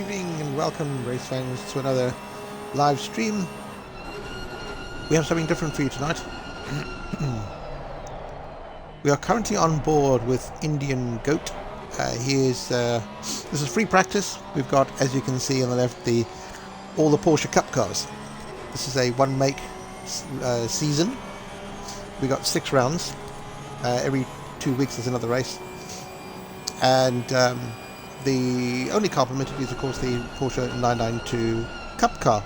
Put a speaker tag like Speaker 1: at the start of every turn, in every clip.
Speaker 1: evening and welcome, race fans, to another live stream. We have something different for you tonight. We are currently on board with Indian Goat. This is free practice. We've got, as you can see on the left, all the Porsche Cup cars. This is a one-make season. We got 6 rounds. Every 2 weeks there's another race. And the only car permitted is, of course, the Porsche 992 Cup car.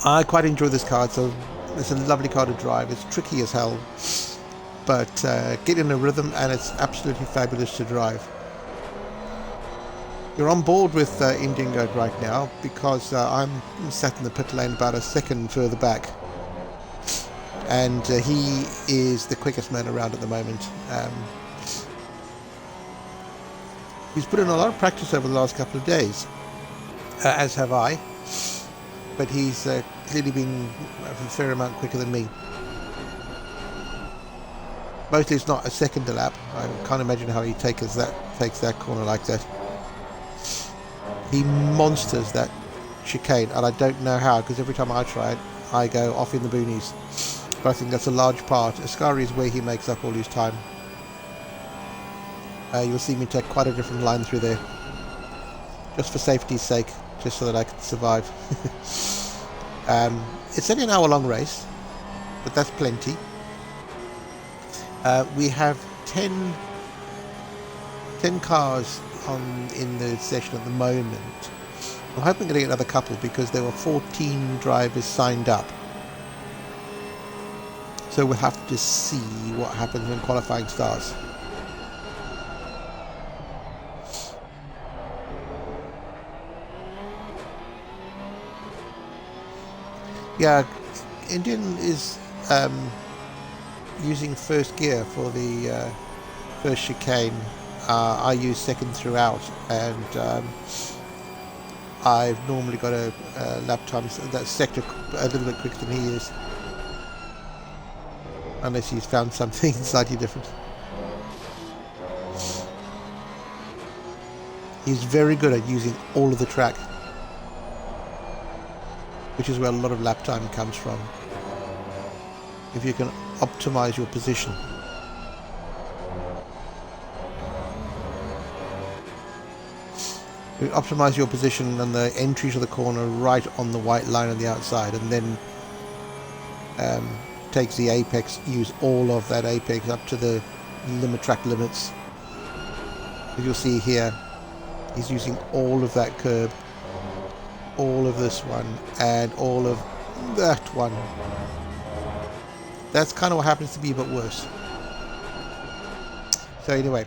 Speaker 1: I quite enjoy this car. It's a lovely car to drive. It's tricky as hell, but get in a rhythm, and it's absolutely fabulous to drive. You're on board with Indian Goat right now because I'm sat in the pit lane about a second further back, and he is the quickest man around at the moment. He's put in a lot of practice over the last couple of days, as have I, but he's clearly been a fair amount quicker than me. Mostly it's not a second a lap. I can't imagine how he takes that corner like that. He monsters that chicane, and I don't know how, because every time I try it, I go off in the boonies. But I think that's a large part. Ascari is where he makes up all his time. You'll see me take quite a different line through there, just for safety's sake, just so that I can survive. It's only an hour-long race, but that's plenty. We have 10 cars in the session at the moment. I'm hoping to get another couple because there were 14 drivers signed up. So we'll have to see what happens when qualifying starts. Yeah, Indian is using first gear for the first chicane. I use second throughout, and I've normally got a lap time that sector a little bit quicker than he is, unless he's found something slightly different. He's very good at using all of the track, which is where a lot of lap time comes from. If you can optimize your position. You optimize your position on the entry to the corner right on the white line on the outside, and then takes the apex, use all of that apex up to the track limits. As you'll see here, he's using all of that curb, all of this one, and all of that one. That's kind of what happens to be, but worse. So anyway,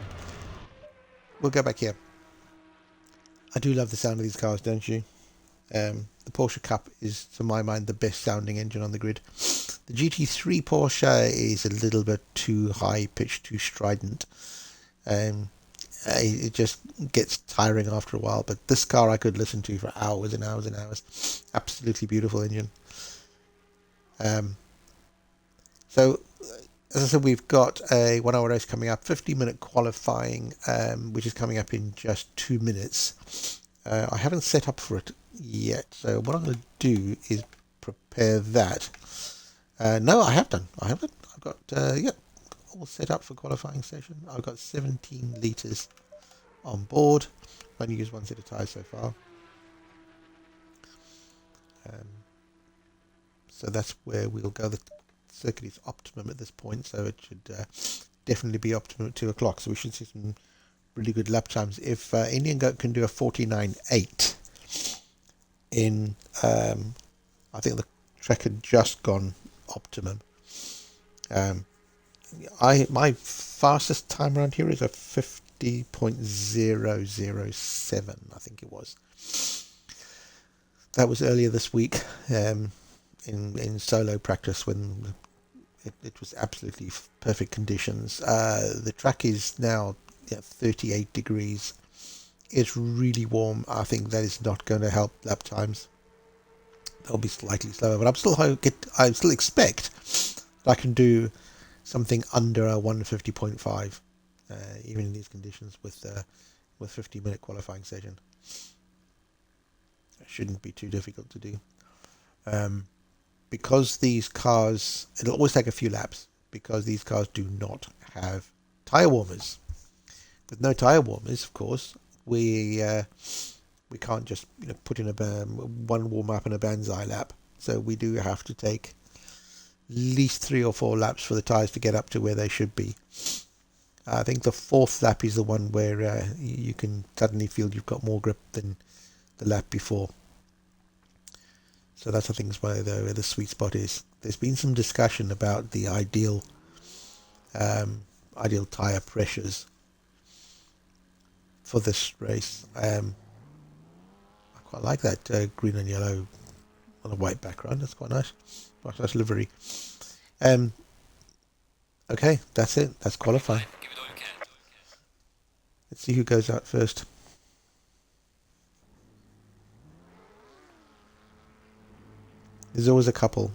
Speaker 1: we'll go back here. I do love the sound of these cars, don't you? The Porsche Cup is, to my mind, the best sounding engine on the grid. The GT3 Porsche is a little bit too high pitched, too strident. It just gets tiring after a while, but this car I could listen to for hours and hours and hours. Absolutely beautiful engine. So, as I said, we've got a 1 hour race coming up, 50-minute qualifying, which is coming up in just 2 minutes. I haven't set up for it yet, so what I'm going to do is prepare that. No, I have done. I haven't. I've got, all set up for qualifying session. I've got 17 litres on board. I've only used one set of tyres so far. So that's where we'll go. The circuit is optimum at this point, so it should definitely be optimum at 2 o'clock. So we should see some really good lap times. If Indian Goat can do a 49.8 in, I think the track had just gone optimum. My fastest time around here is a 50.007, I think it was. That was earlier this week in solo practice when it was absolutely perfect conditions. The track is now 38 degrees. It's really warm. I think that is not going to help lap times. They'll be slightly slower, but I still expect that I can do something under a 150.5, even in these conditions, with with 50-minute qualifying session. It shouldn't be too difficult to do. Because these cars, it'll always take a few laps, because these cars do not have tyre warmers. With no tyre warmers, of course, we can't just put in one warm up and a banzai lap. So we do have to take at least 3 or 4 laps for the tyres to get up to where they should be. I think the 4th lap is the one where you can suddenly feel you've got more grip than the lap before. So that's, I think, is where the sweet spot is. There's been some discussion about the ideal tyre pressures for this race. I quite like that green and yellow on a white background. That's quite nice. Quite nice livery. Okay, that's it. That's qualifying. Let's see who goes out first. There's always a couple.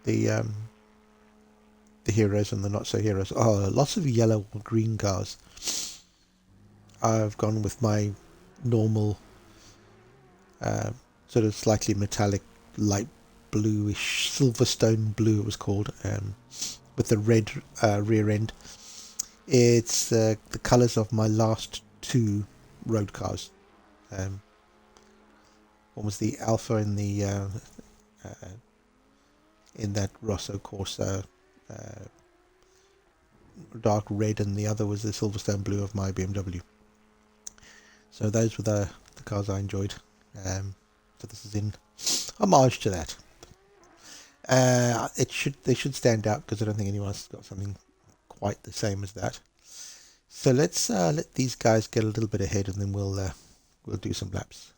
Speaker 1: The heroes and the not so heroes. Oh, lots of yellow or green cars. I've gone with my normal sort of slightly metallic light bluish Silverstone blue it was called, with the red rear end. It's the colours of my last 2 road cars. One was the Alpha in the in that Rosso Corsa dark red, and the other was the Silverstone blue of my BMW. So those were the cars I enjoyed. So this is in homage to that. They should stand out, because I don't think anyone else has got something quite the same as that. So let's let these guys get a little bit ahead, and then we'll do some laps.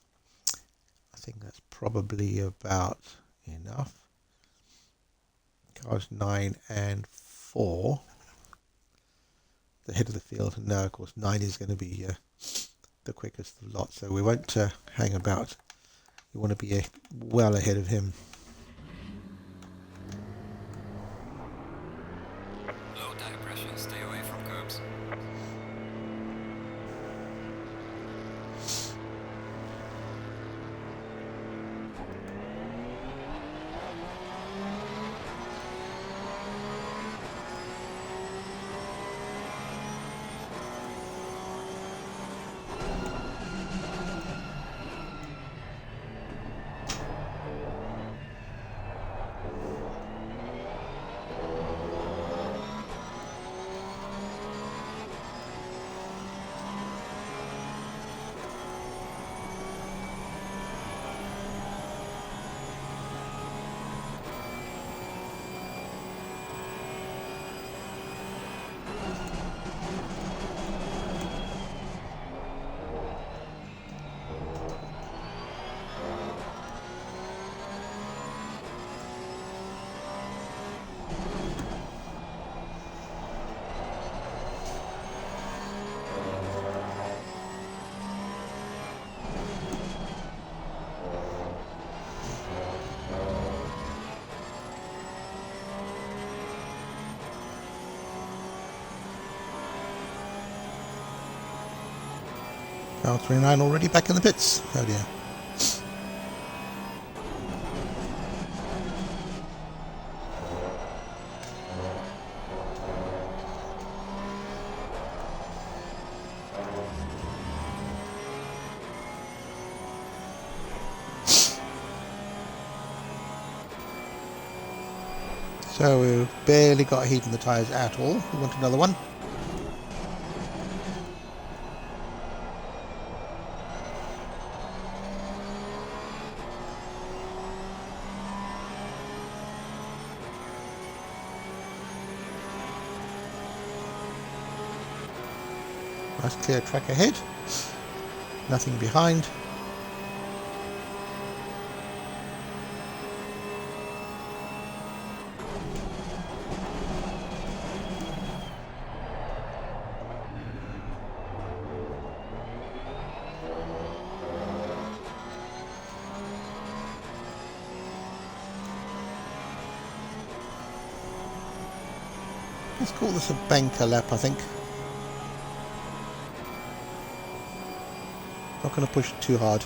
Speaker 1: I think that's probably about enough. Cars 9 and 4, the head of the field. No, of course 9 is going to be the quickest of the lot, so we won't hang about. You want to be well ahead of him.
Speaker 2: Low tire pressure, stay away from curbs.
Speaker 1: Now 29 already back in the pits. Oh dear. So we've barely got heat in the tyres at all. We want another one. Nice clear track ahead. Nothing behind. Let's call this a banker lap, I think. Not going to push it too hard.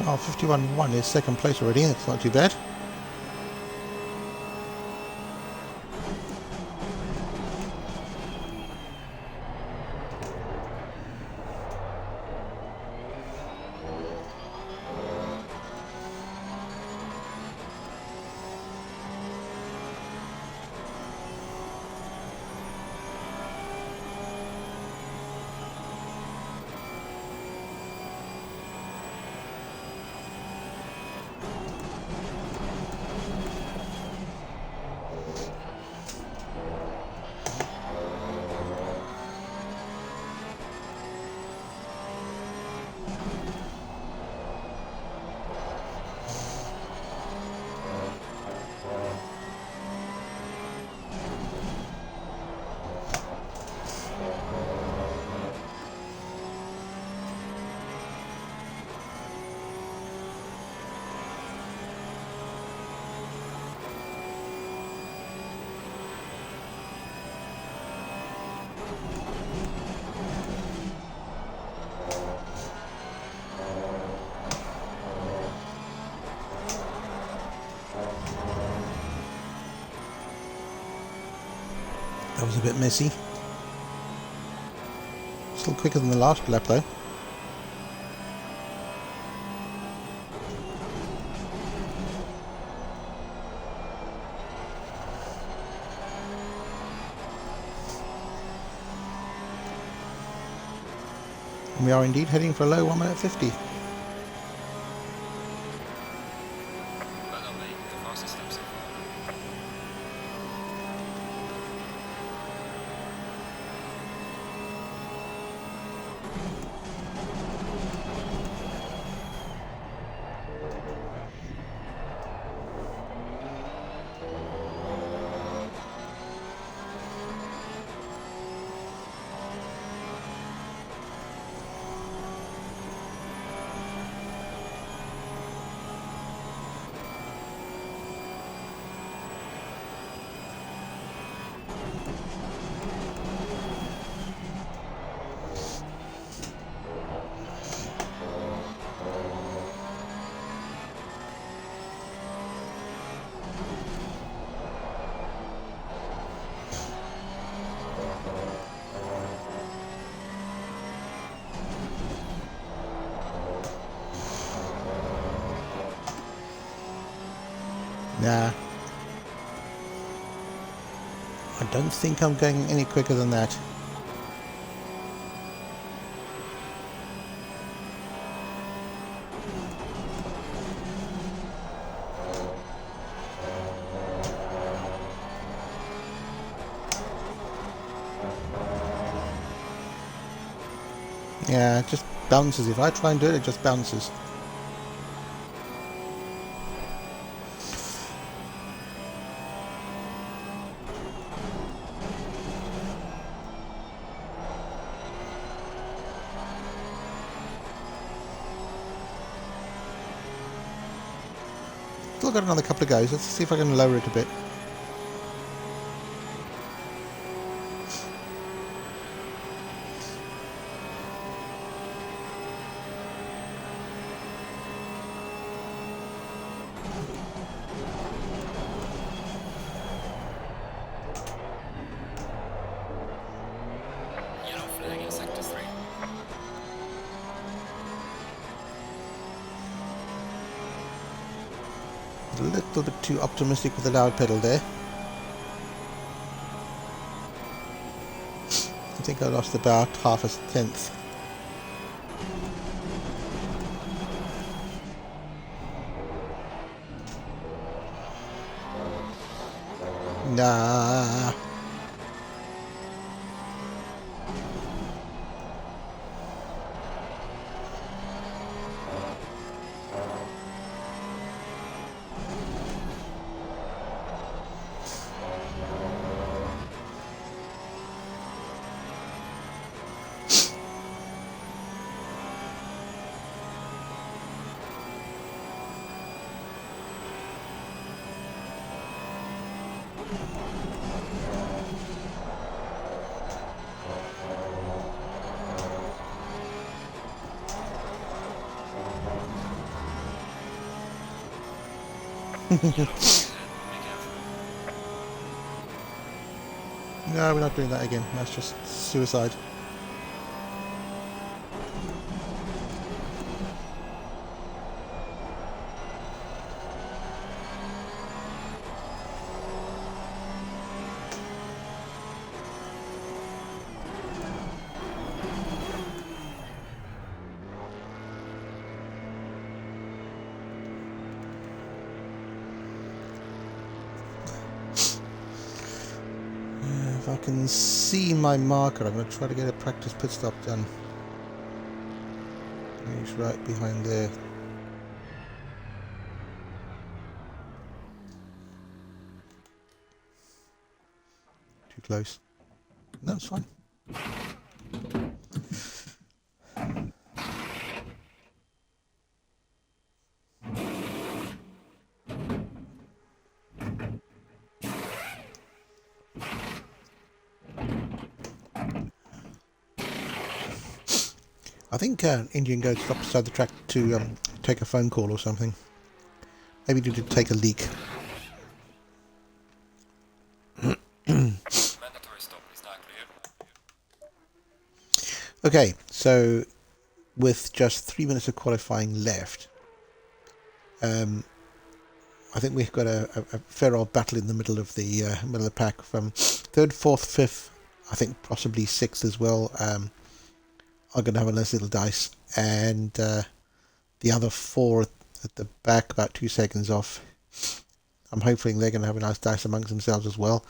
Speaker 1: Oh, 51.1 is second place already. That's not too bad. That was a bit messy. Still quicker than the last lap though. And we are indeed heading for a low 1 minute 50.
Speaker 2: But I'll make the fastest lap so far. Nah. I don't think I'm going any quicker than that. Yeah, it just bounces. If I try and do it, it just bounces. Still got another couple of goes. Let's see if I can lower it a bit.
Speaker 1: A little bit too optimistic with the loud pedal there. I think I lost about half a tenth. Nah. No, we're not doing that again. That's just suicide. If I can see my marker, I'm going to try to get a practice pit stop done. He's right behind there. Too close. No, it's fine. I think Indian Goat stopped beside the track to take a phone call or something. Maybe to take a leak.
Speaker 2: Mandatory stop is now clear.
Speaker 1: Okay, so with just 3 minutes of qualifying left, I think we've got a fair old battle in the middle of the pack from third, fourth, fifth. I think possibly sixth as well. Are going to have a nice little dice, and the other four at the back, about 2 seconds off. I'm hoping they're going to have a nice dice amongst themselves as well.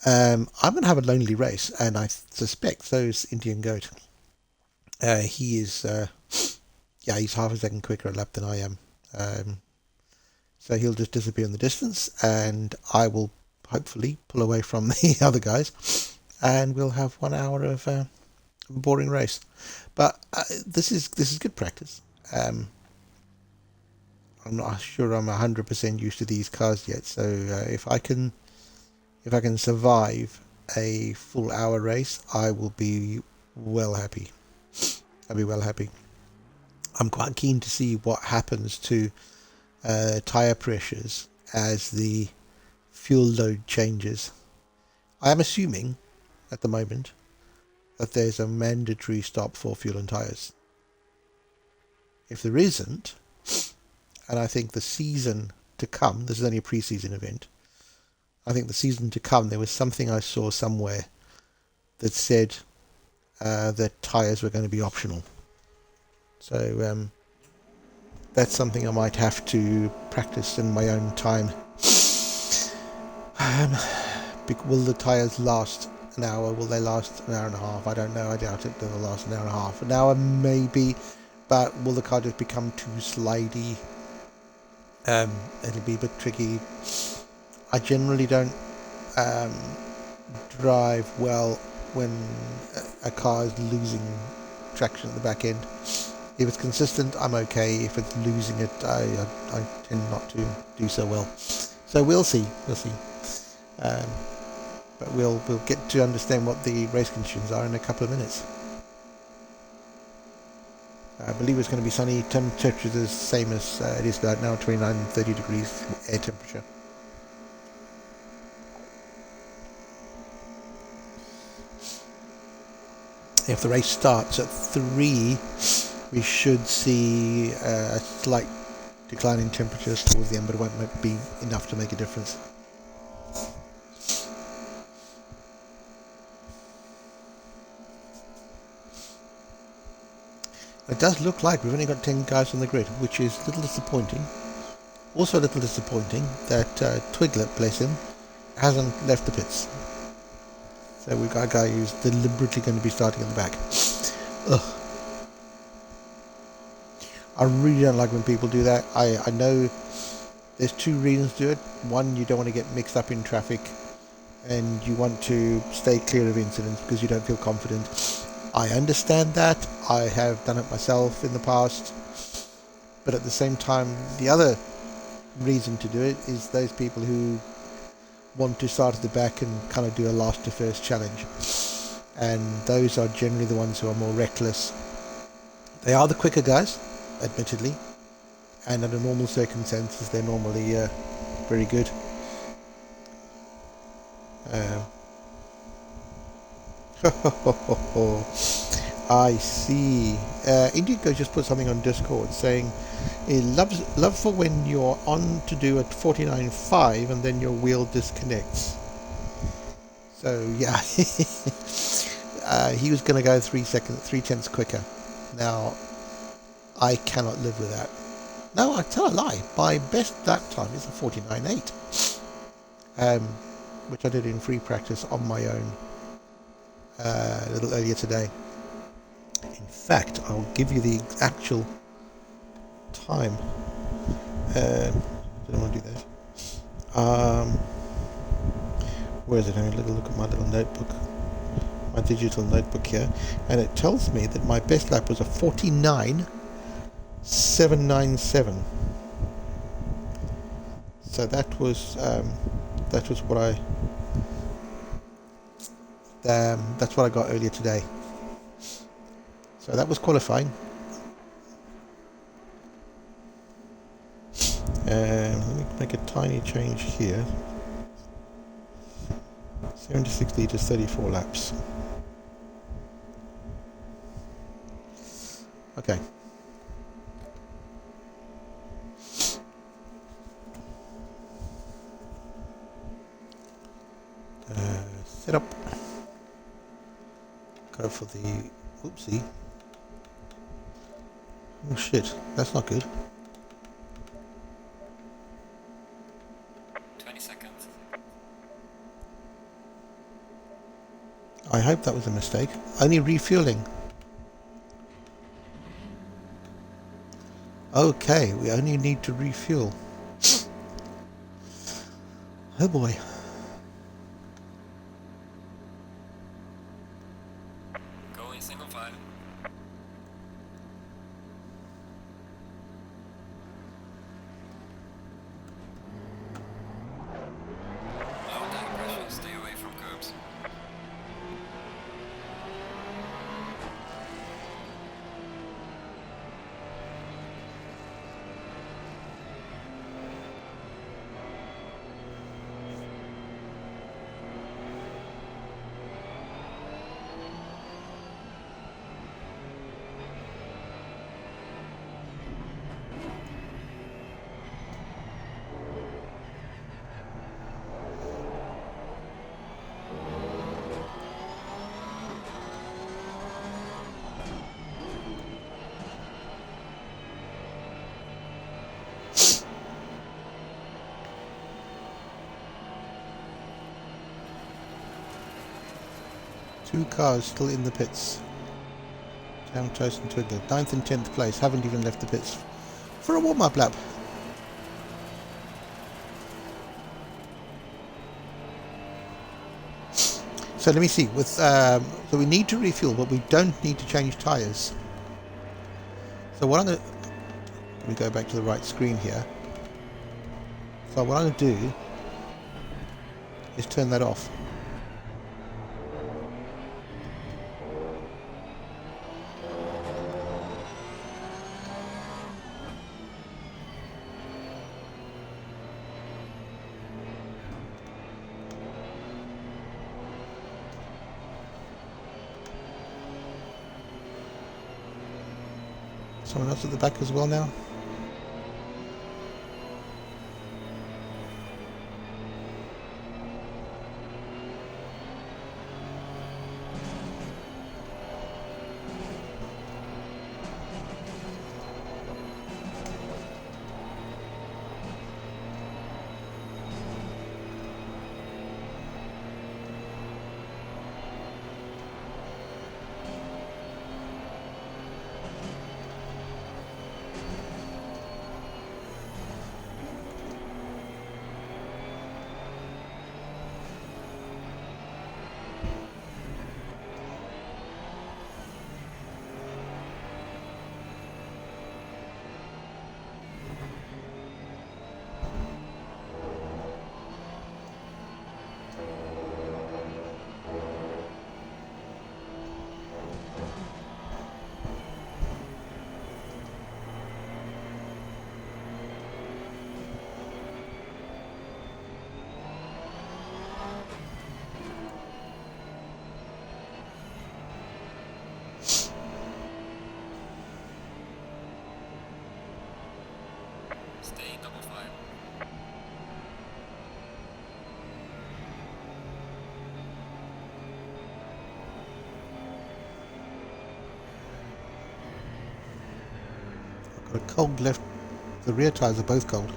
Speaker 1: I'm going to have a lonely race, and I suspect so is Indian Goat. He is, he's half a second quicker a lap than I am. So he'll just disappear in the distance, and I will hopefully pull away from the other guys, and we'll have 1 hour of a boring race. But this is good practice. I'm not sure I'm 100% used to these cars yet, so if I can survive a full hour race, I will be well happy. I'll be well happy. I'm quite keen to see what happens to tyre pressures as the fuel load changes. I am assuming at the moment that there's a mandatory stop for fuel and tyres. If there isn't, and I think the season to come, this is only a pre-season event, I think the season to come, there was something I saw somewhere that said that tyres were going to be optional. So that's something I might have to practice in my own time. Will the tyres last an hour? Will they last an hour and a half? I don't know. I doubt it. They'll last an hour and a half. An hour maybe, but will the car just become too slidey? It'll be a bit tricky. I generally don't drive well when a car is losing traction at the back end. If it's consistent, I'm okay. If it's losing it, I tend not to do so well. So we'll see. But we'll get to understand what the race conditions are in a couple of minutes. I believe it's going to be sunny. Temperature is the same as it is right now, 29-30 degrees air temperature. If the race starts at 3, we should see a slight decline in temperatures towards the end, but it won't be enough to make a difference. It does look like we've only got 10 guys on the grid, which is a little disappointing. Also a little disappointing that Twiglet, bless him, hasn't left the pits. So we've got a guy who's deliberately going to be starting in the back. Ugh. I really don't like when people do that. I know there's two reasons to do it. One, you don't want to get mixed up in traffic, and you want to stay clear of incidents because you don't feel confident. I understand that. I have done it myself in the past. But at the same time, the other reason to do it is those people who want to start at the back and kind of do a last to first challenge. And those are generally the ones who are more reckless. They are the quicker guys, admittedly. And under normal circumstances, they're normally very good. I see. Indigo just put something on Discord saying he love for when you're on to do at 49.5 and then your wheel disconnects. So yeah, he was going to go 3/10 quicker. Now I cannot live with that. No, I tell a lie. My best lap time is a 49.8, which I did in free practice on my own a little earlier today. In fact, I'll give you the actual time. Didn't want to do that. Where is it? Let me look at my little notebook, my digital notebook here, and it tells me that my best lap was a 49.797. So that was what that's what I got earlier today. So that was qualifying. Let me make a tiny change here. 76 litres, 34 laps. Okay. Set up. Go for the... Oopsie. Oh shit, that's not good.
Speaker 2: 20 seconds.
Speaker 1: I hope that was a mistake. Only refueling. Okay, we only need to refuel. Oh boy.
Speaker 2: Go in single file. Low tire pressure, stay away from curbs.
Speaker 1: Two cars still in the pits. Jam Toast and Twiggler. 9th and 10th place. Haven't even left the pits for a warm-up lap. So let me see. With so we need to refuel, but we don't need to change tyres. So what I'm going to... Let me go back to the right screen here. So what I'm going to do is turn that off. Someone else at the back as well now.
Speaker 2: Stay double file.
Speaker 1: I've got a cold left. The rear tyres are both cold.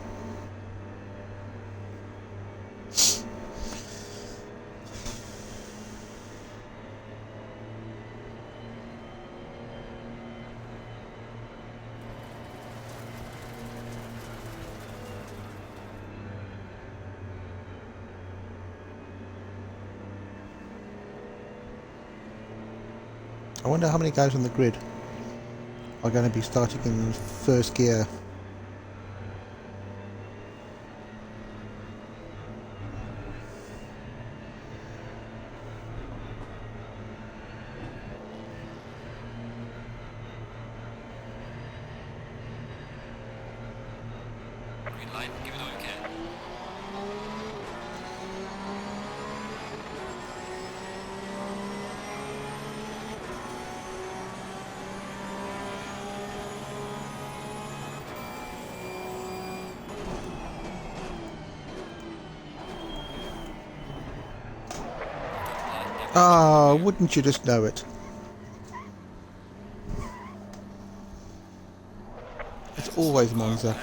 Speaker 1: I wonder how many guys on the grid are going to be starting in first gear.
Speaker 2: Green light, give it all you can.
Speaker 1: Ah, wouldn't you just know it? It's always Monza.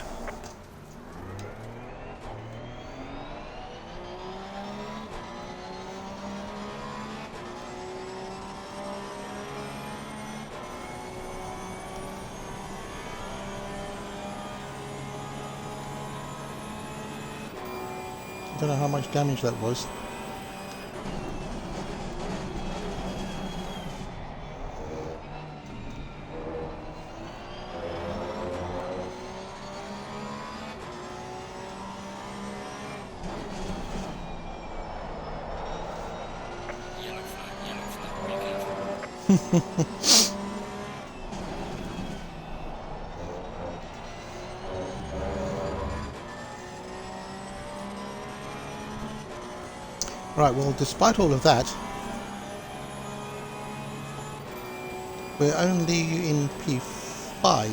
Speaker 1: I don't know how much damage that was.
Speaker 2: Yellow flag, be careful.
Speaker 1: Right, well, despite all of that, we're only in P5.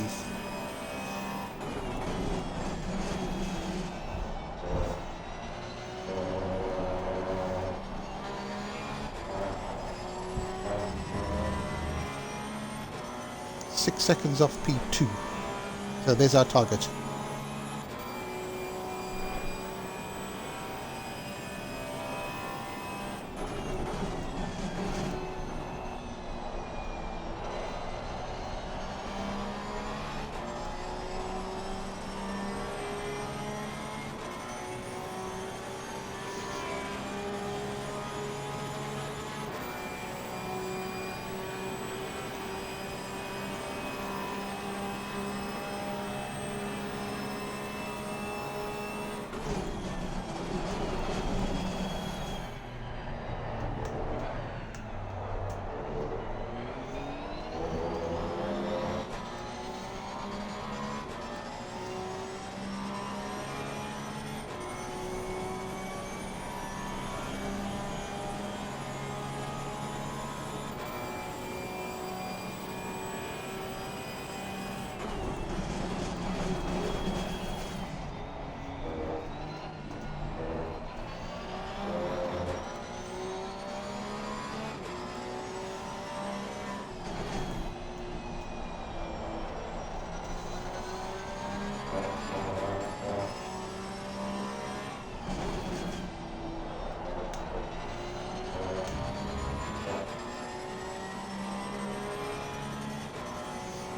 Speaker 1: Six seconds off P2. So there's our target.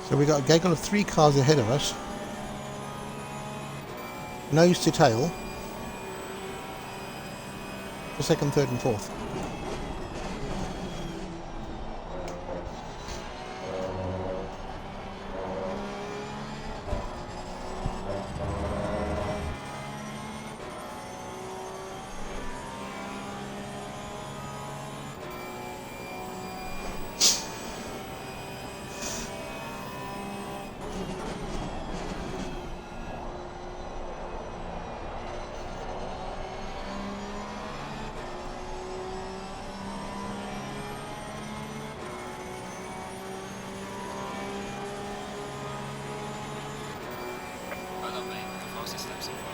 Speaker 1: So we got a gaggle of 3 cars ahead of us. Nose to tail. For second, third and fourth.
Speaker 2: so far.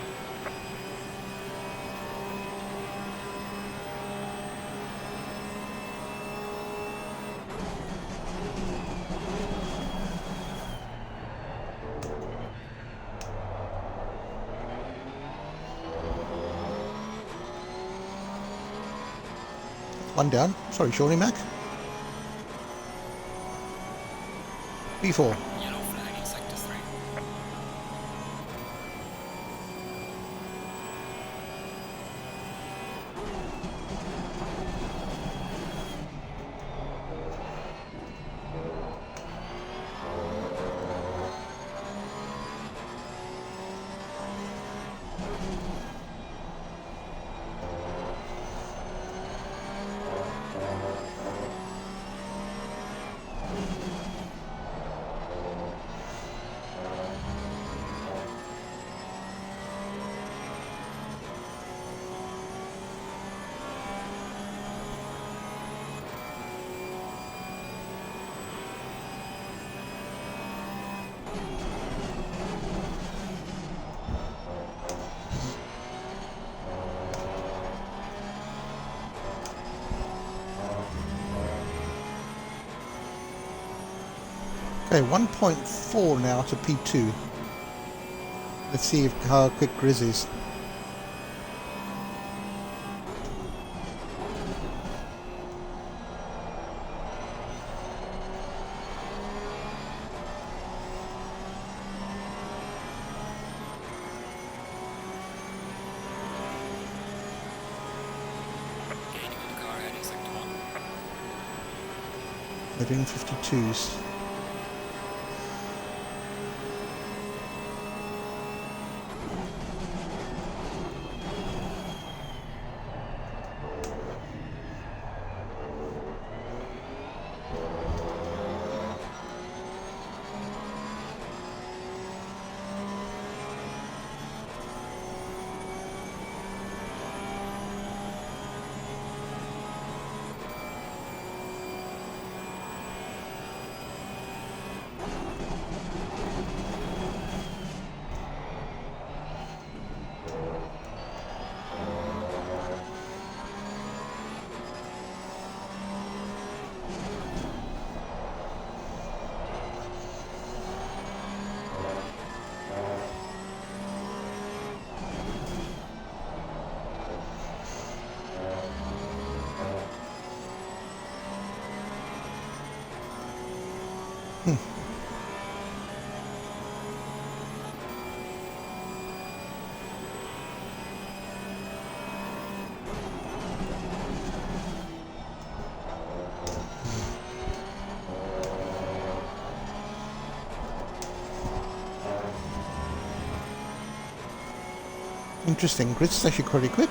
Speaker 1: One down. Sorry, Shawnee Mac. B4.
Speaker 2: Yellow flag in sector 3.
Speaker 1: Okay, 1.4 now to P2. Let's see how quick Grizz is.
Speaker 2: Gaining on the car ahead in sector 1.
Speaker 1: They're doing 52s. Interesting. Grizz is actually pretty quick.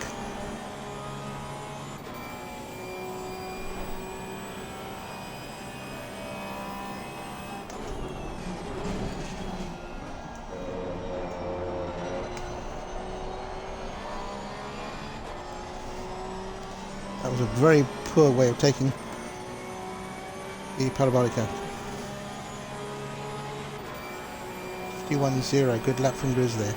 Speaker 1: That was a very poor way of taking the parabolica. 51.0. Good lap from Grizz there.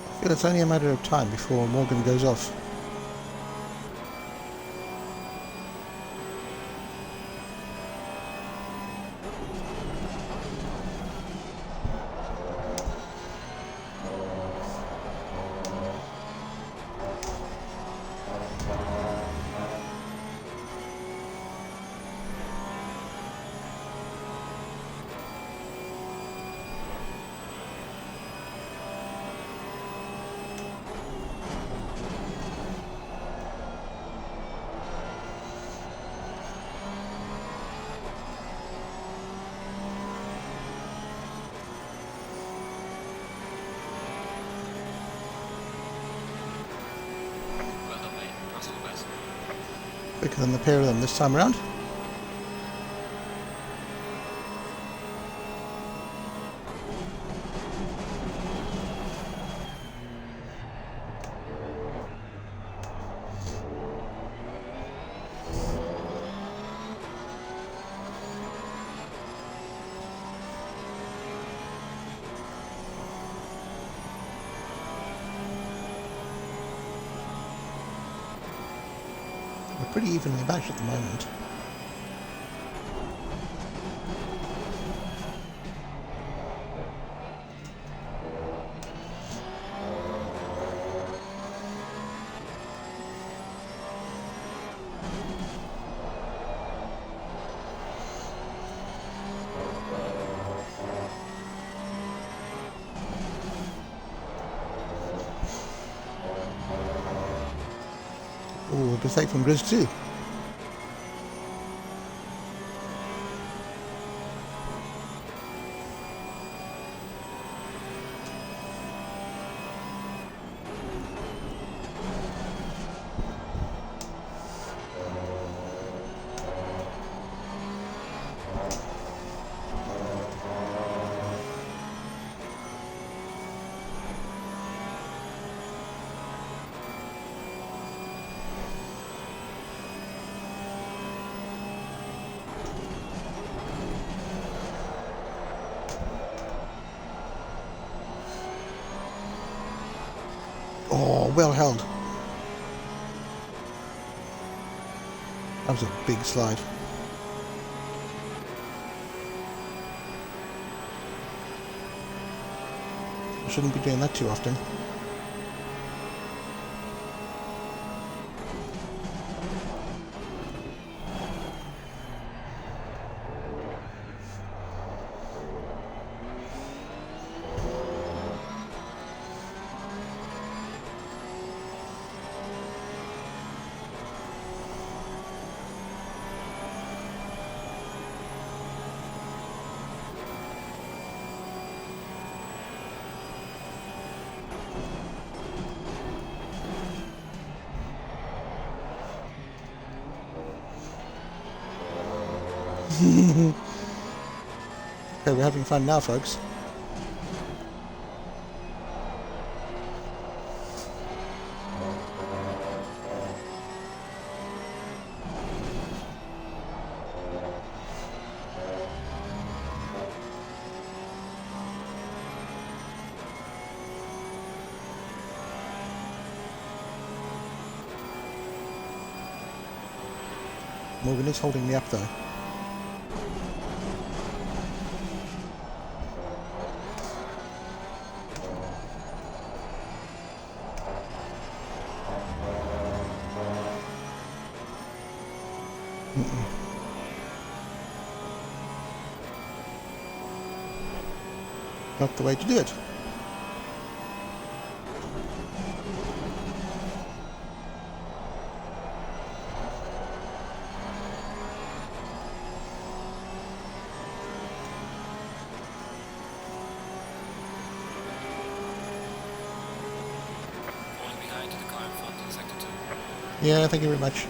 Speaker 1: I feel it's only a matter of time before Morgan goes off. quicker than the pair of them this time around. We're pretty evenly matched at the moment. Oh, mistake from Grizz too. Oh, well held. That was a big slide. I shouldn't be doing that too often. Okay, we're having fun now, folks. Morgan is holding me up though. Not the way to do it.
Speaker 2: Falling behind to the car in front in sector 2.
Speaker 1: Yeah, thank you very much.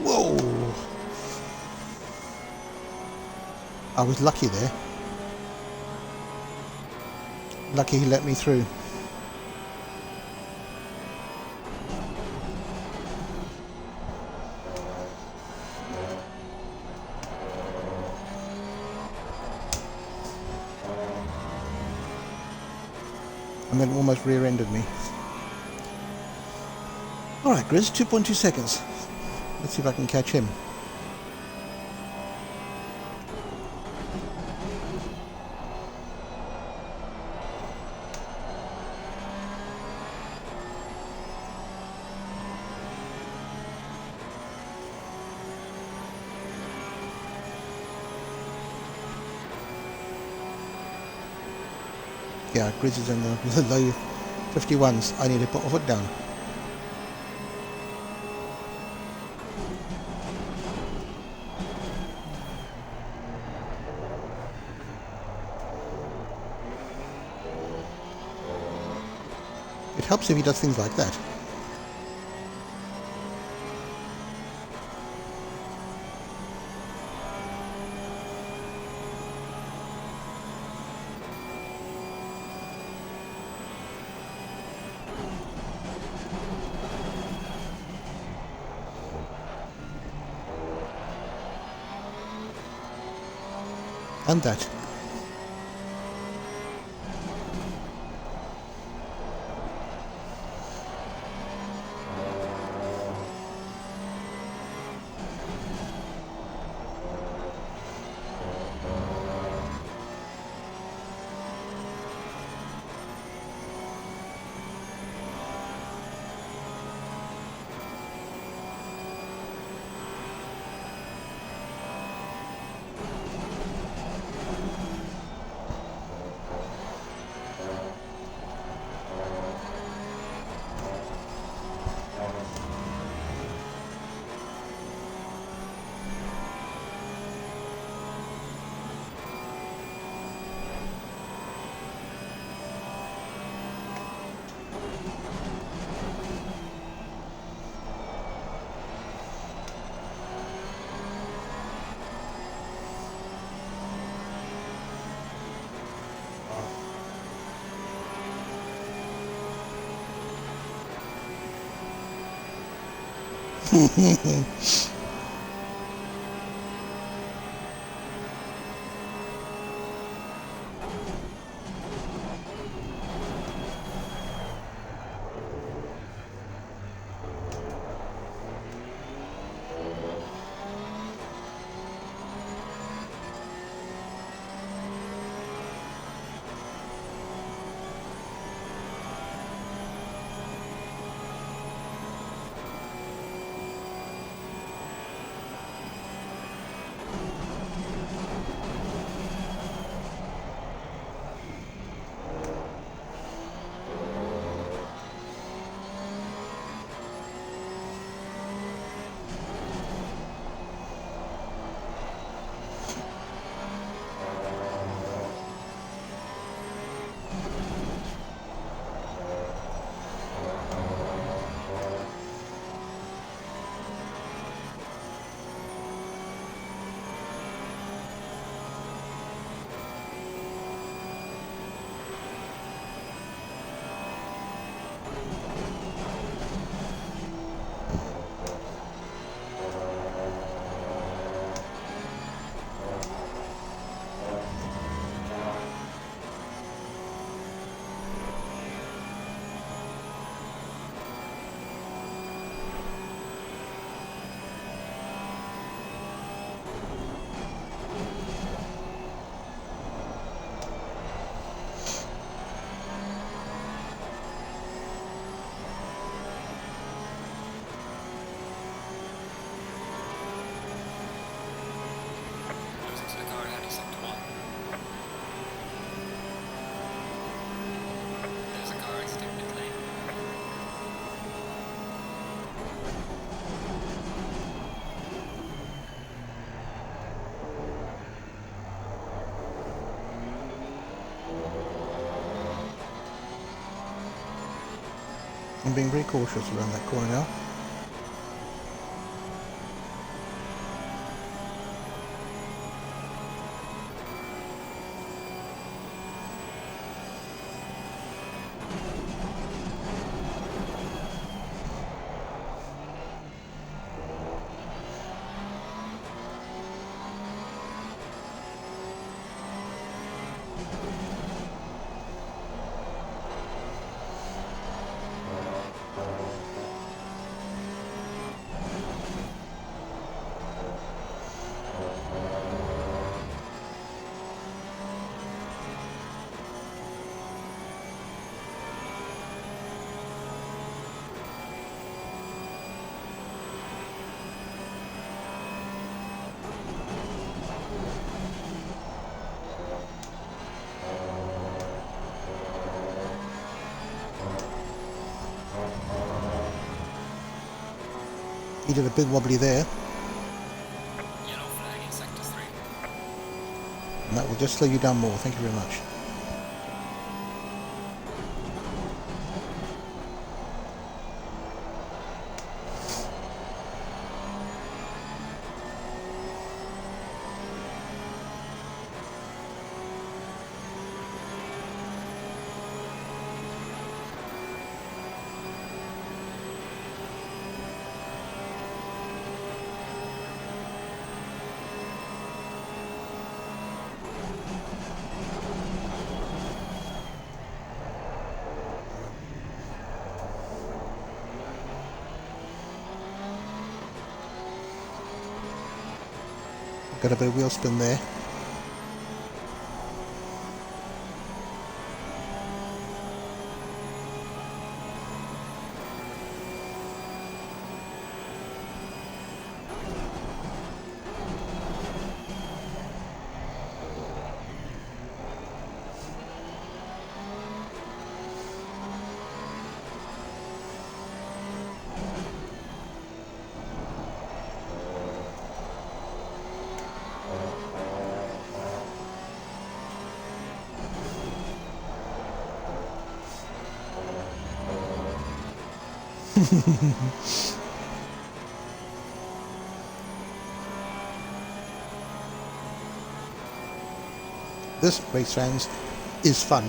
Speaker 1: Whoa! I was lucky there. Lucky he let me through. and then almost rear-ended me. Alright, Grizz, 2.2 seconds. Let's see if I can catch him. Yeah, Grizz is in the low 51s. I need to put my foot down. It helps if he does things like that. And that.
Speaker 2: Losing to the car ahead of sector 1. There's a car exiting pit lane.
Speaker 1: I'm being very cautious around that corner now. He did a big wobbly there,
Speaker 2: Yellow flag in sector 3.
Speaker 1: and that will just slow you down more. Thank you very much. Got a bit of wheel spin there. This, race fans, is fun.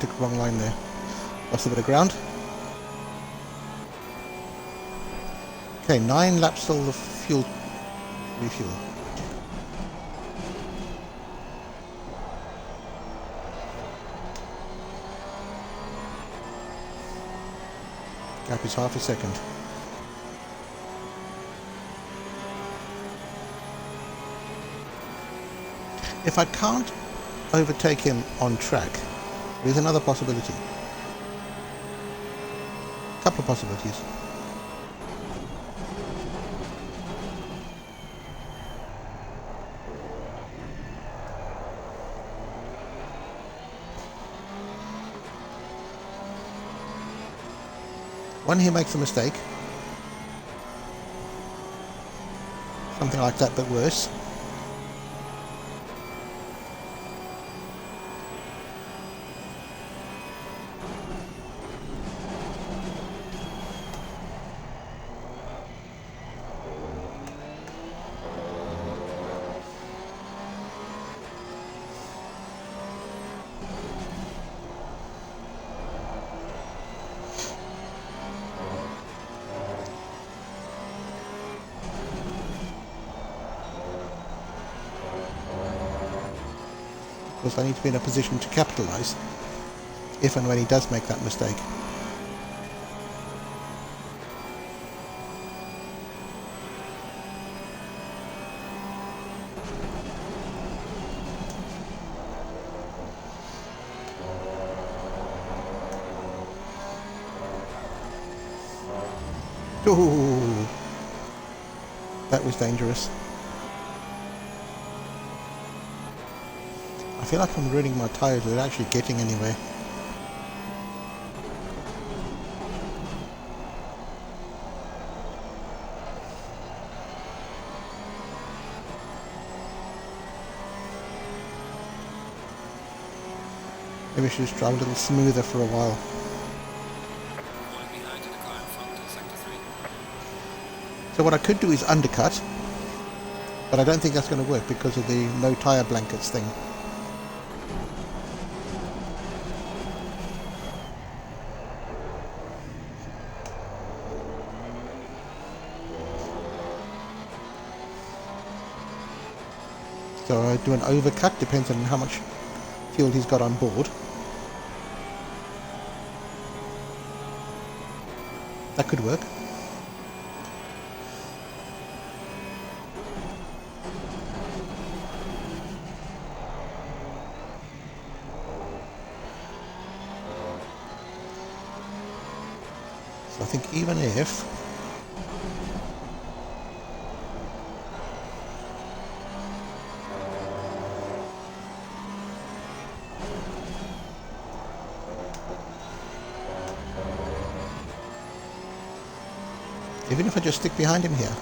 Speaker 1: Took the wrong line there. Lost a bit of ground. Okay, 9 laps till the fuel refuel. Gap is half a second. If I can't overtake him on track, there's another possibility. A couple of possibilities. One, he makes a mistake. Something like that, but worse. Of course, I need to be in a position to capitalise if and when he does make that mistake. Ooh, that was dangerous. I feel like I'm ruining my tyres without actually getting anywhere. Maybe I should just drive a little smoother for a while.
Speaker 2: Falling behind to the car in front in sector 3.
Speaker 1: So what I could do is undercut, but I don't think that's going to work because of the no tyre blankets thing. So I do an overcut, depends on how much fuel he's got on board. That could work. So I think even if Even if I just stick behind him here.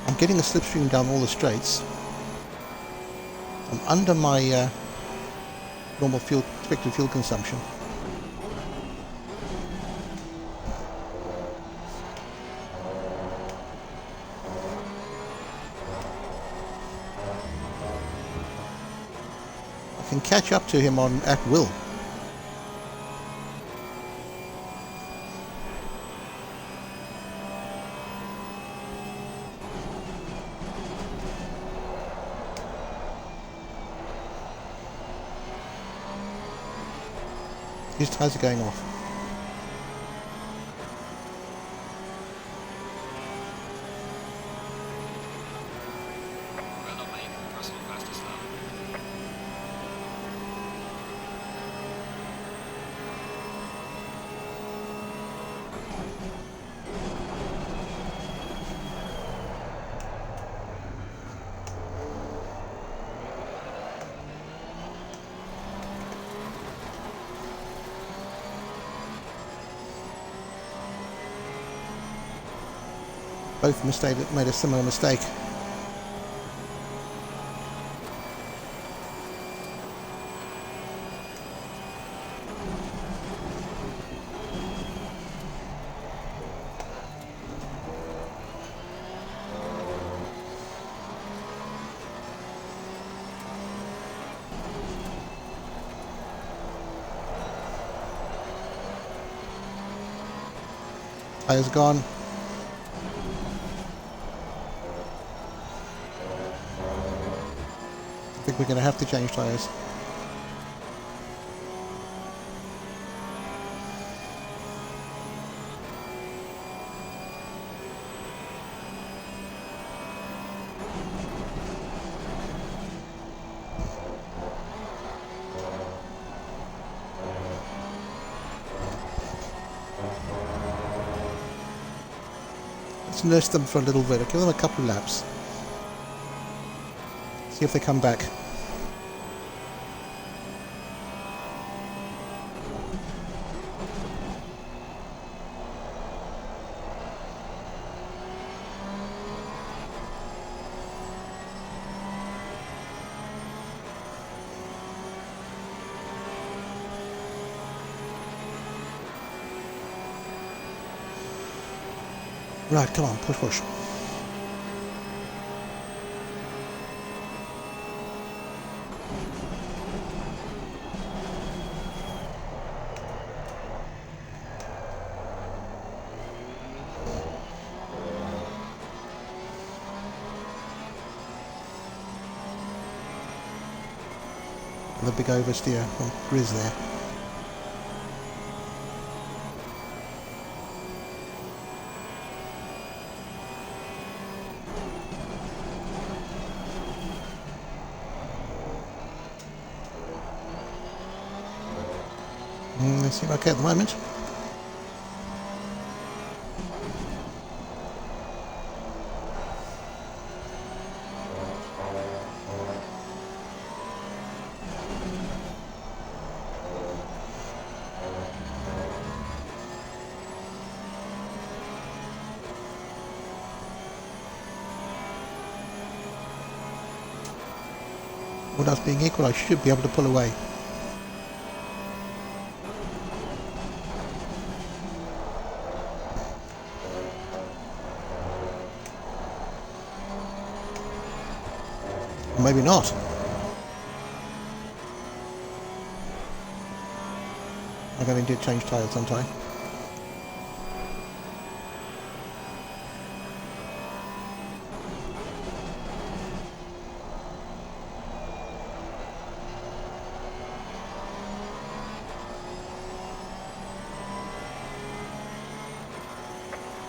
Speaker 1: I'm getting a slipstream down all the straights. I'm under my normal expected fuel consumption. I can catch up to him at will. His tyres are going off.
Speaker 2: Well done, mate. Personal fastest lap.
Speaker 1: Both made a similar mistake. Tyres gone. I think we're going to have to change tyres. Let's nurse them for a little bit. Give them a couple of laps. See if they come back. Right, come on, push. The big oversteer from Grizz there. They seem okay at the moment. All else being equal, I should be able to pull away. Or maybe not. I'm going to need to change tyres sometime.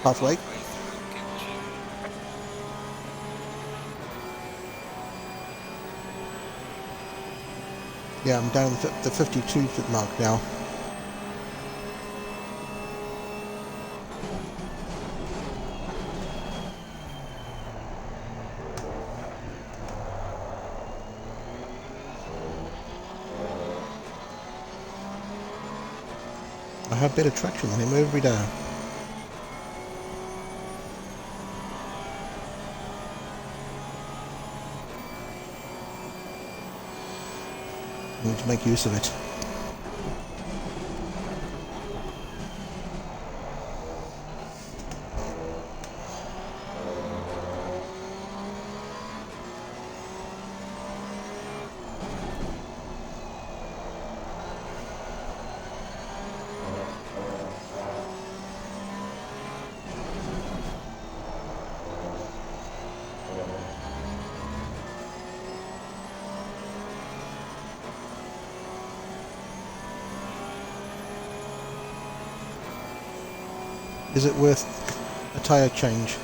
Speaker 1: Halfway.
Speaker 2: Halfway through, keep pushing.
Speaker 1: Yeah, I'm down at the 52 mark now. I have better traction than him every day. We need to make use of it. Is it worth a tyre change?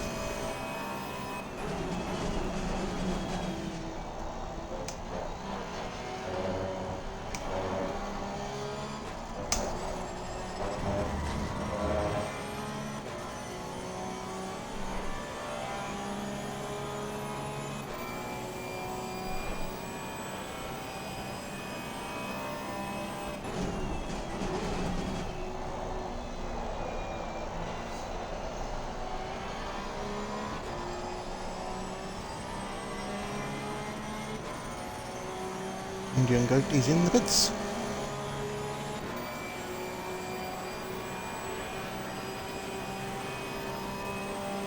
Speaker 1: Indian goat is in the pits.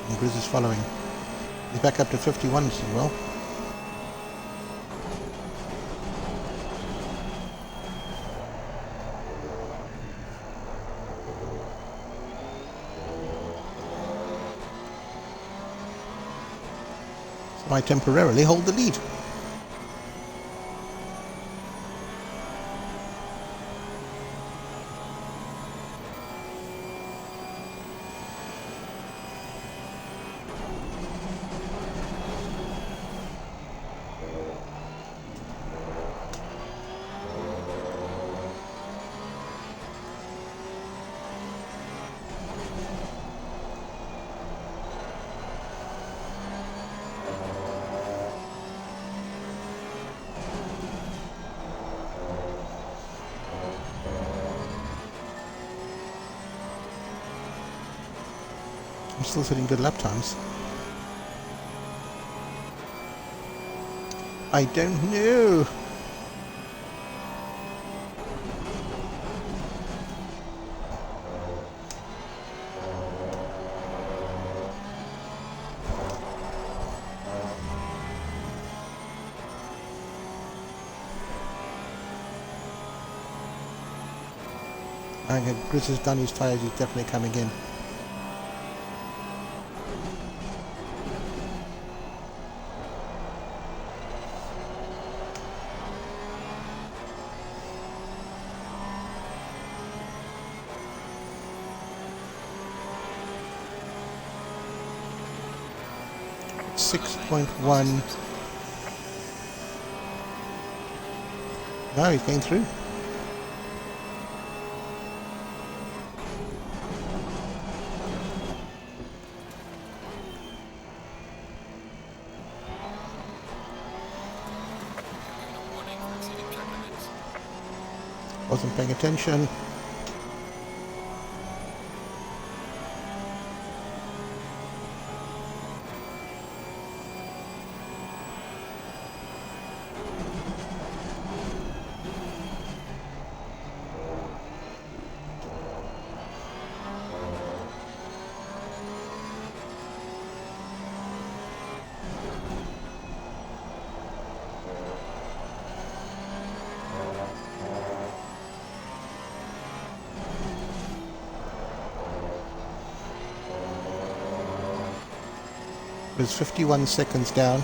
Speaker 1: And Grizz is following. He's back up to 51 as well. So I temporarily hold the lead. I'm still setting good lap times. I don't know. I think Grizz has done his tyres, he's definitely coming in.
Speaker 2: Well,
Speaker 1: 6.1. No, he's getting through.
Speaker 2: given a warning for exceeding track limits.
Speaker 1: Wasn't paying attention. It was 51 seconds down.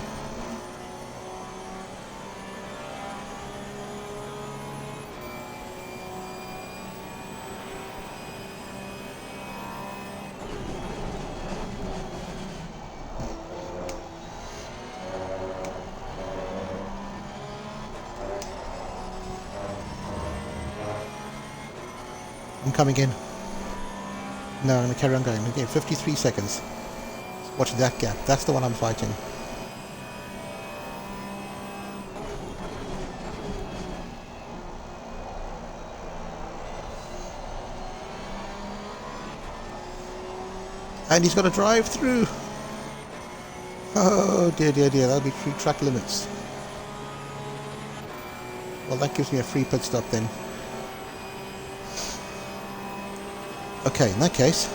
Speaker 1: I'm coming in. No, I'm going to carry on going. Okay, 53 seconds. Watch that gap. That's the one I'm fighting. And he's got to drive through. Oh dear, dear, dear. That'll be 3 track limits. Well, that gives me a free pit stop then. Okay, in that case,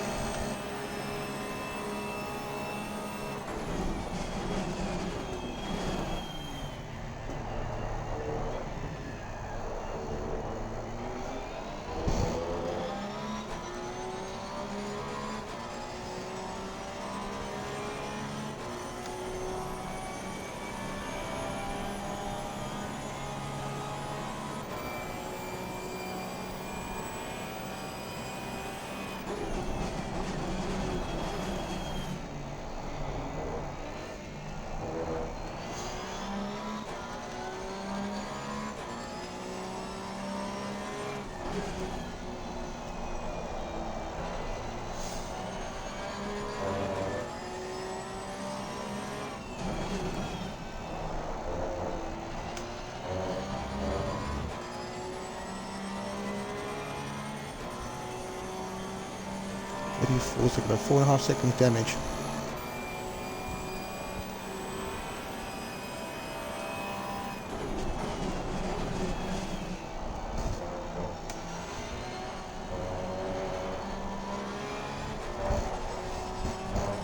Speaker 1: what do you force it about 4.5 seconds damage?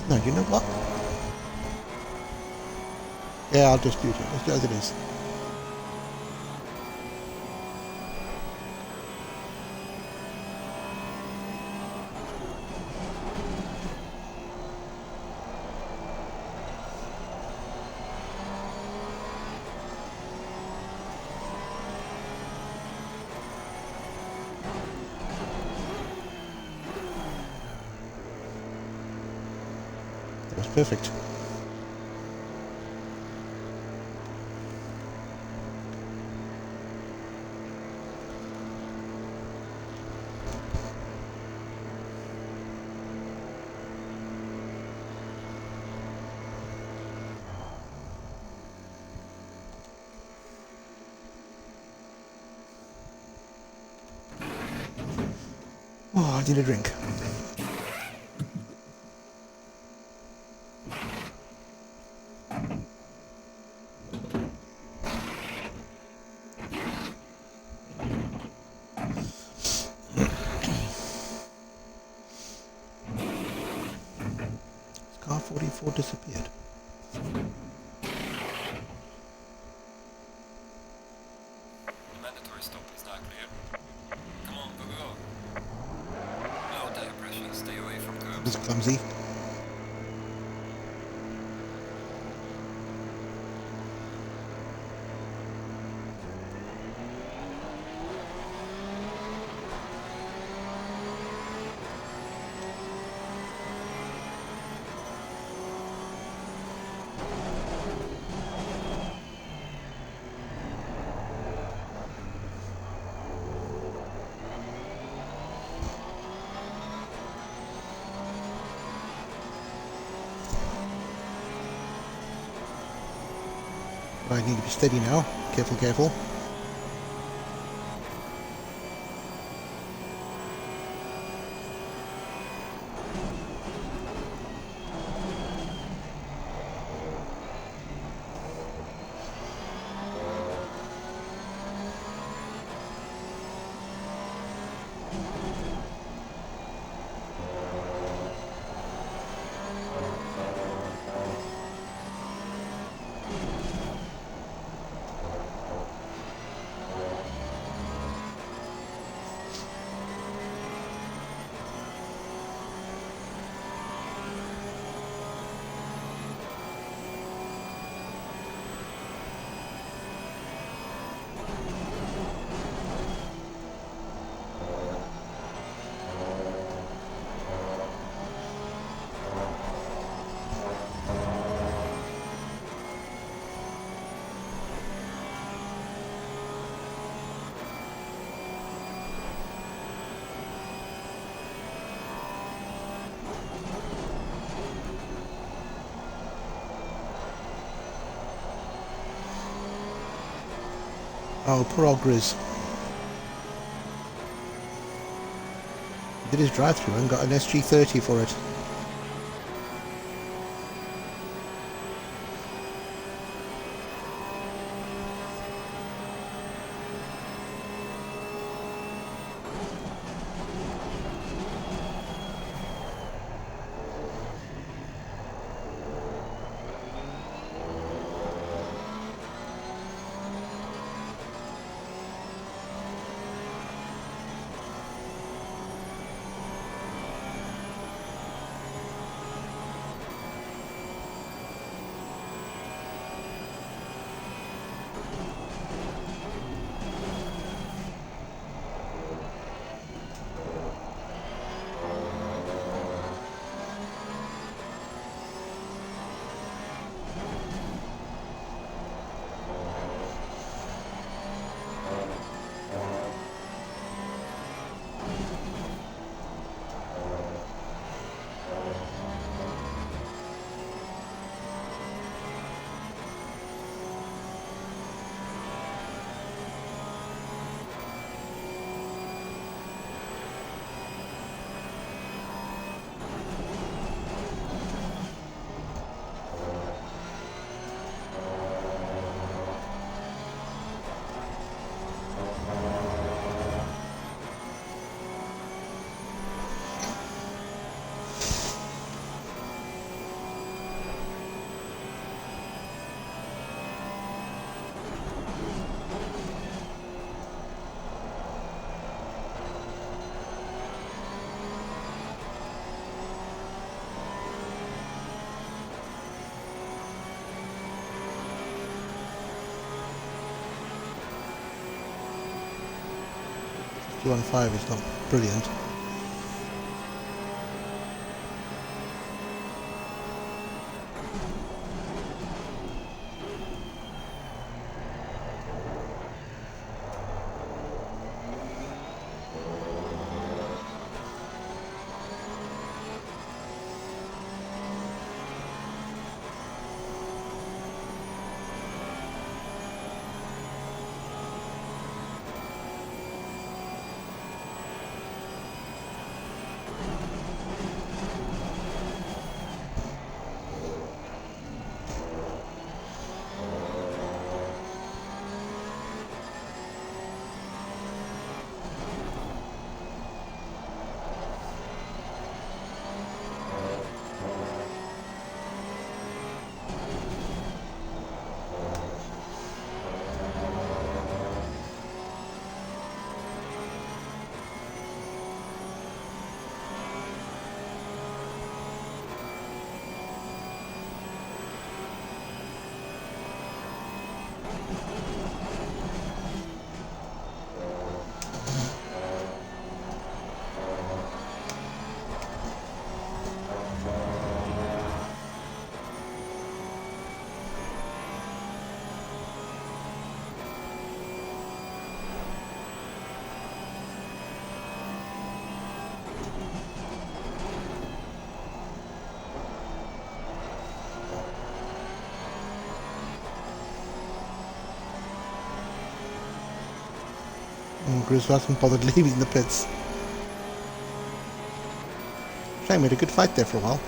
Speaker 1: No, you know what? Yeah, I'll dispute it. Let's do as it is. That was perfect. Oh, I need a drink. Car 44 disappeared.
Speaker 2: Mandatory stop is not clear. Come on, go, go, go. Low tire pressure, stay away from
Speaker 1: That
Speaker 2: curbs.
Speaker 1: was clumsy. Right, need to be steady now. Careful, careful. Oh, poor old Grizz. He did his drive-through and got an SG30 for it. 215 is not brilliant. And Grizz hasn't bothered leaving the pits. Shame, we had a good fight there for a while.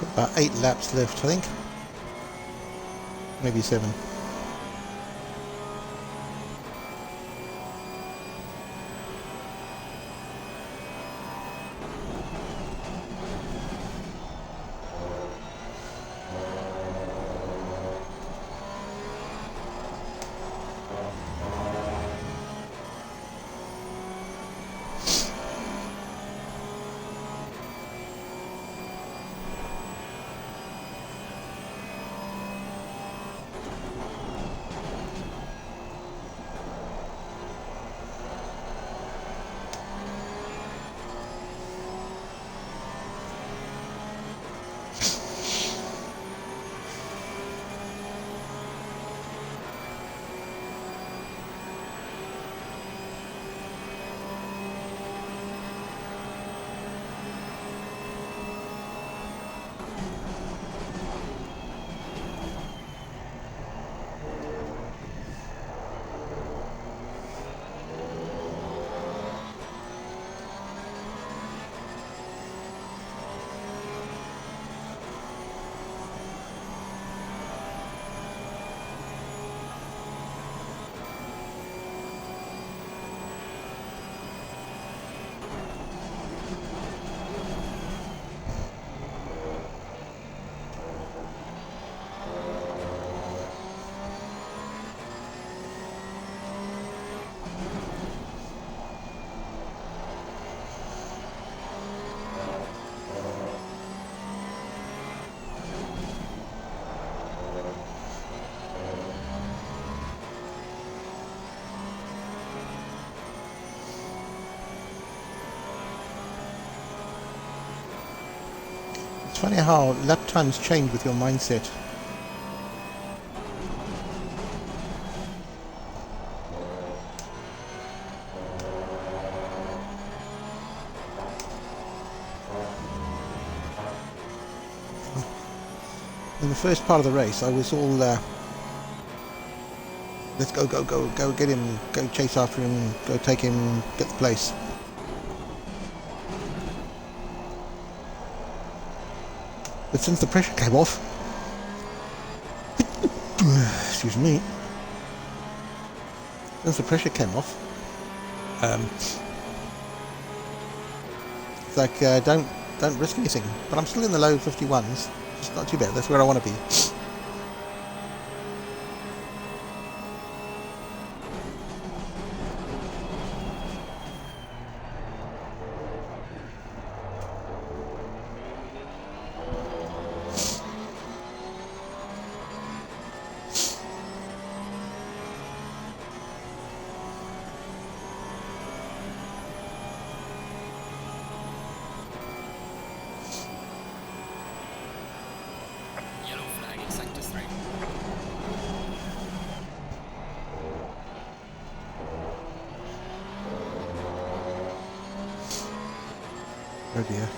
Speaker 1: Got about 8 laps left, I think. Maybe 7. It's funny how lap times change with your mindset. in the first part of the race, I was all, let's go, go, go, go get him, go chase after him, go take him, get the place. But since the pressure came off, excuse me, since the pressure came off, it's like, don't risk anything. But I'm still in the low 51s. It's not too bad. That's where I want to be.
Speaker 2: Yellow flag in sector 3.
Speaker 1: Oh dear.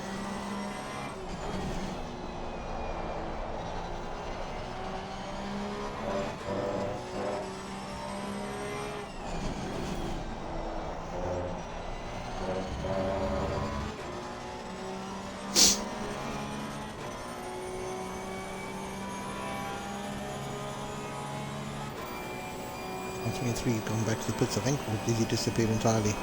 Speaker 1: I'm 23, going back to the pits, I think, or did he disappear entirely?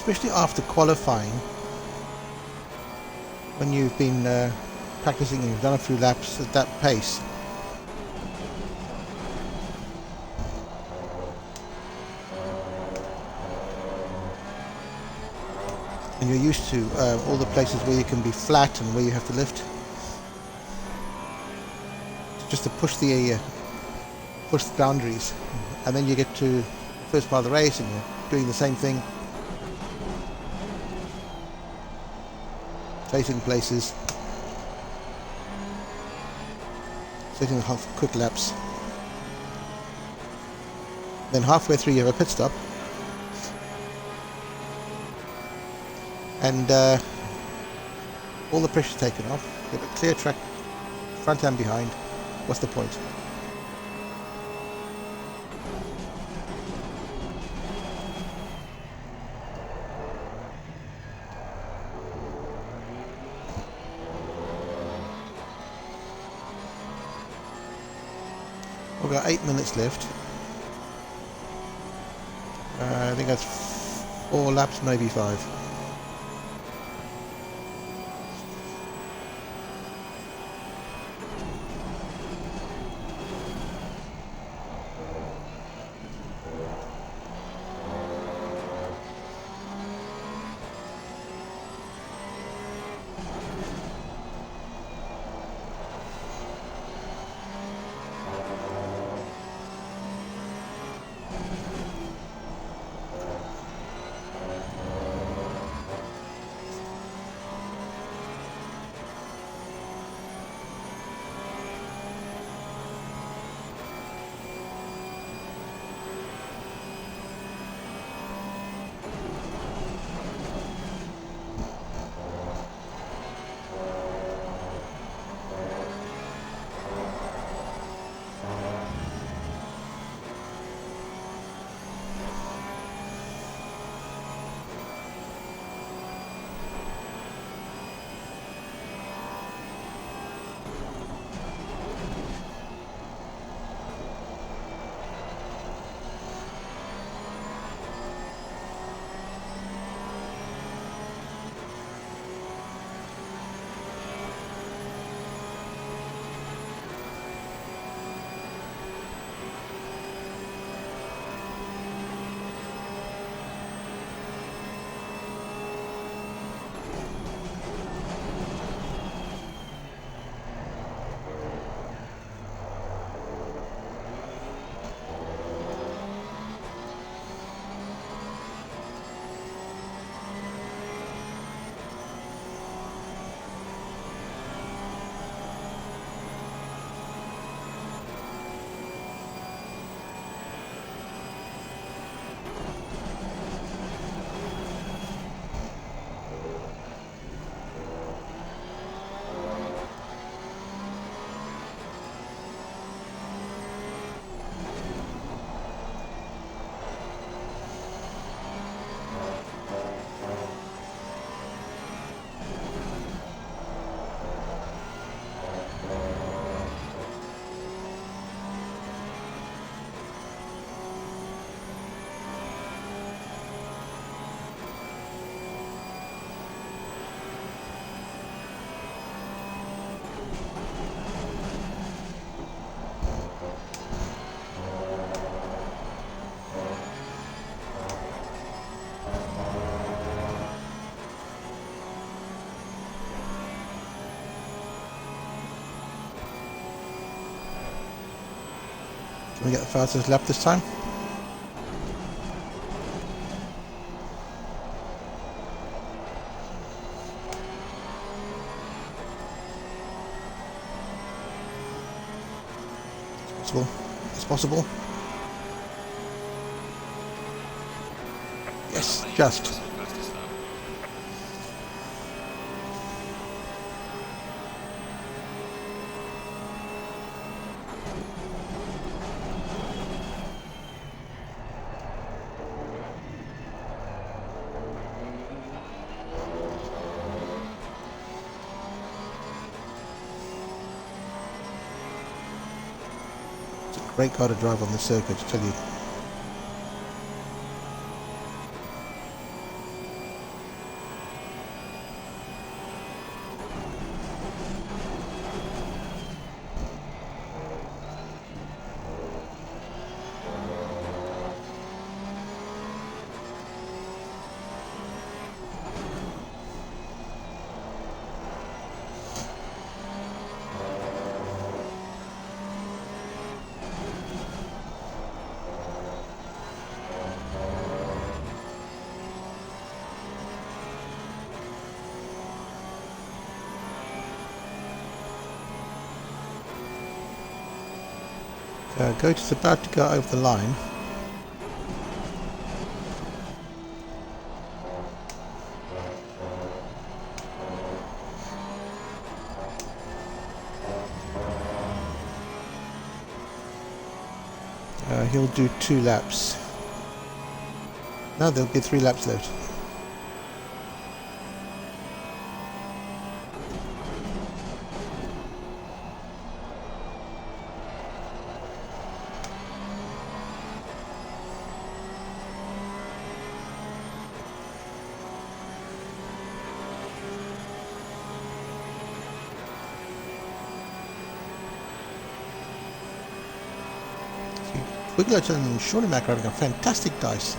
Speaker 1: Especially after qualifying, when you've been practicing and you've done a few laps at that pace. And you're used to all the places where you can be flat and where you have to lift. Just to push the boundaries. And then you get to the first part of the race and you're doing the same thing. Chasing places, setting quick laps. Then halfway through you have a pit stop, and all the pressure's taken off. You have a clear track, front and behind. What's the point? We've got 8 minutes left. I think that's 4 laps, maybe 5. Can we get the fastest lap this time? It's possible. It's possible. Yes, just. It's a great car to drive on the circuit, I tell you. Goat is about to go over the line. He'll do 2 laps. No, there'll be 3 laps left. Wiggler and Shortymac are having a fantastic dice.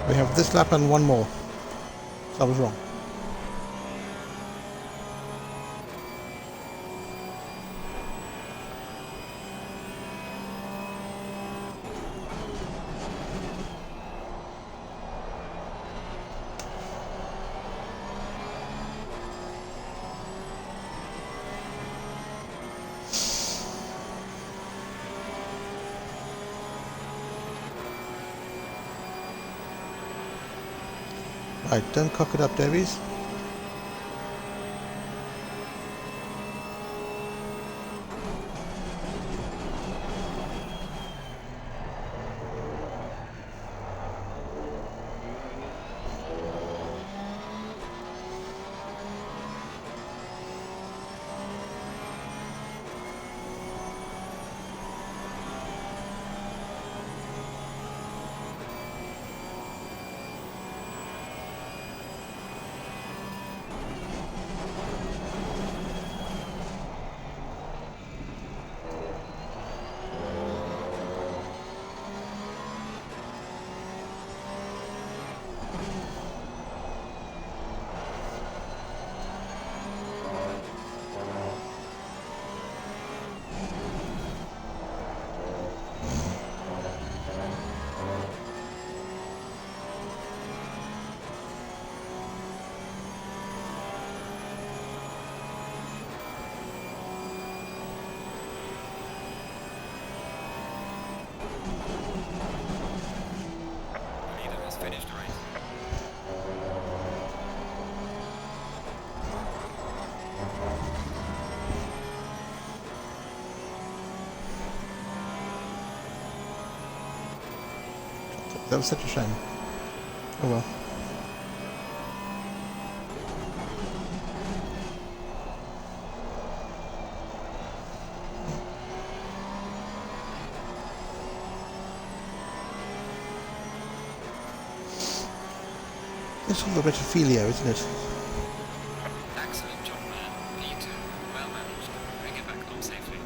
Speaker 1: We have this lap and one more. So I was wrong. Right, don't cock it up, Davies. That was such a shame. Oh well. It's all the retrophilia, isn't it?
Speaker 2: Excellent job, man. P2. Well managed. Bring it back home safely.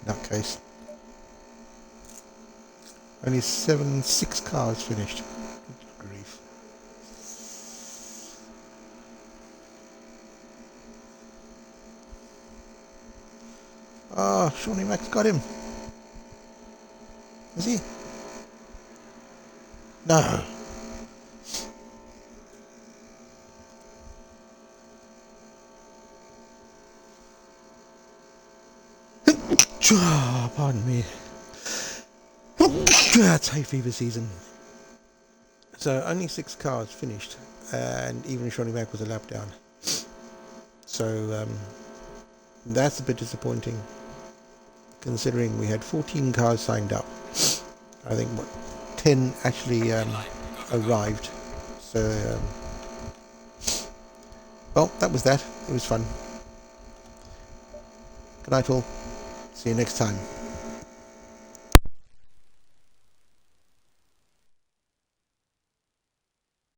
Speaker 1: In that case. Only 6 cars finished. Good grief. Oh, Shawnee Max got him. Is he? No. Pardon me. It's hay fever season. So only 6 cars finished, and even Shawnee Mac was a lap down. So that's a bit disappointing, considering we had 14 cars signed up. I think 10 actually arrived. So well, that was that. It was fun. Good night all. See you next time.